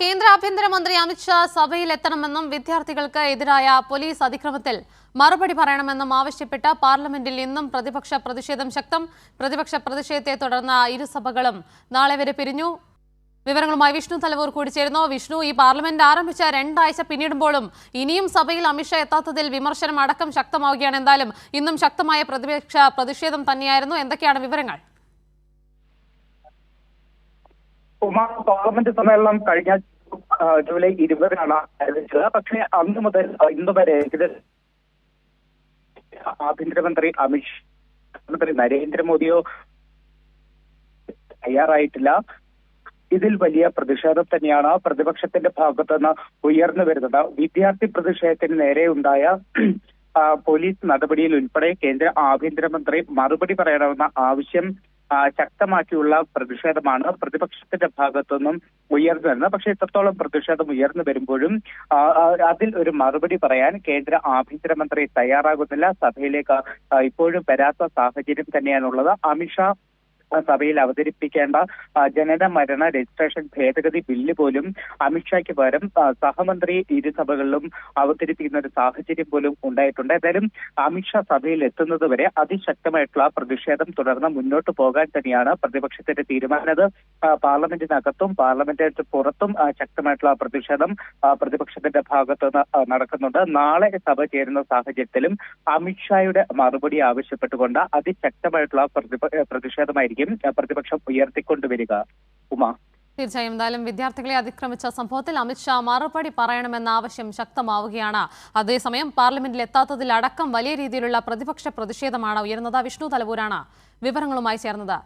കേന്ദ്ര ആഭ്യന്തരമന്ത്രി അമിത്ഷാ സഭയിൽ എത്തണമെന്നും വിദ്യാർത്ഥികൾക്ക് എതിരായ പോലീസ് അതിക്രമത്തിൽ മറുപടി പറയണമെന്നും ആവശ്യപ്പെട്ട് പാർലമെന്റിൽ ഇന്നും പ്രതിപക്ഷ പ്രതിഷേധം ശക്തം. പ്രതിപക്ഷ പ്രതിഷേധത്തെ തുടർന്ന് ഇരുസഭകളും നാളെ വരെ പിരിഞ്ഞു. വിവരങ്ങളുമായി വിഷ്ണു തലവൂർ കൂടി ചേരുന്നു. വിഷ്ണു, ഈ പാർലമെന്റ് ആരംഭിച്ച 2 ആഴ്ച പിന്നിടുമ്പോഴും ഇനിയും സഭയിൽ അമിത്ഷാ എത്താത്തതിൽ വിമർശനം അടക്കം ശക്തമാവുകയാണ്. എന്തായാലും ഇന്നും ശക്തമായ പ്രതിപക്ഷ പ്രതിഷേധം തന്നെയായിരുന്നു. എന്തൊക്കെയാണ് വിവരങ്ങൾ? പാർലമെന്റ് സമ്മേളനം കഴിഞ്ഞ ജൂലൈ 20-നാണ് ആരംഭിച്ചത്. പക്ഷേ അന്ന് മുതൽ ഇന്ന് വരെ ആഭ്യന്തരമന്ത്രി പ്രധാനമന്ത്രി നരേന്ദ്രമോദിയോ തയ്യാറായിട്ടില്ല. ഇതിൽ വലിയ പ്രതിഷേധം തന്നെയാണ് പ്രതിപക്ഷത്തിന്റെ ഭാഗത്തുനിന്ന് ഉയർന്നു വരുന്നത്. വിദ്യാർത്ഥി പ്രതിഷേധത്തിന് നേരെയുണ്ടായ പോലീസ് നടപടിയിൽ ഉൾപ്പെടെ കേന്ദ്ര ആഭ്യന്തരമന്ത്രി മറുപടി പറയണമെന്ന ആവശ്യം ശക്തമാക്കിയുള്ള പ്രതിഷേധമാണ് പ്രതിപക്ഷത്തിന്റെ ഭാഗത്തുനിന്നും ഉയർന്നു വരുന്നത്. പക്ഷേ ഇത്രത്തോളം പ്രതിഷേധം ഉയർന്നു വരുമ്പോഴും അതിൽ ഒരു മറുപടി പറയാൻ കേന്ദ്ര ആഭ്യന്തരമന്ത്രി തയ്യാറാകുന്നില്ല. സഭയിലേക്ക് ഇപ്പോഴും വരാത്ത സാഹചര്യം തന്നെയാണുള്ളത്. അമിത്ഷാ സഭയിൽ അവതരിപ്പിക്കേണ്ട ജനന മരണ രജിസ്ട്രേഷൻ ഭേദഗതി ബില്ല് പോലും അമിത്ഷായ്ക്ക് പകരം സഹമന്ത്രി ഇരുസഭകളിലും അവതരിപ്പിക്കുന്ന ഒരു സാഹചര്യം പോലും ഉണ്ടായിട്ടുണ്ട്. എന്തായാലും അമിത്ഷാ സഭയിൽ എത്തുന്നത് വരെ അതിശക്തമായിട്ടുള്ള പ്രതിഷേധം തുടർന്ന് മുന്നോട്ട് പോകാൻ തന്നെയാണ് പ്രതിപക്ഷത്തിന്റെ തീരുമാനം. പാർലമെന്റിനകത്തും പാർലമെന്റിന് പുറത്തും ശക്തമായിട്ടുള്ള പ്രതിഷേധം പ്രതിപക്ഷത്തിന്റെ ഭാഗത്തുനിന്ന് നടക്കുന്നുണ്ട്. നാളെ സഭ ചേരുന്ന സാഹചര്യത്തിലും അമിത്ഷായുടെ മറുപടി ആവശ്യപ്പെട്ടുകൊണ്ട് അതിശക്തമായിട്ടുള്ള പ്രതിഷേധമായിരിക്കും പ്രതിപക്ഷം ഉയർത്തിക്കൊണ്ടുവരിക. ഉമ, തീർച്ചയായും എന്തായാലും വിദ്യാർത്ഥികളെ അതിക്രമിച്ച സംഭവത്തിൽ അമിത്ഷാ മറുപടി പറയണമെന്ന ആവശ്യം ശക്തമാവുകയാണ്. അതേസമയം പാർലമെന്റിൽ എത്താത്തതിൽ അടക്കം വലിയ രീതിയിലുള്ള പ്രതിപക്ഷ പ്രതിഷേധമാണ് ഉയർന്നത്. വിഷ്ണു തലവൂരാണ് വിവരങ്ങളുമായി ചേർന്നത്.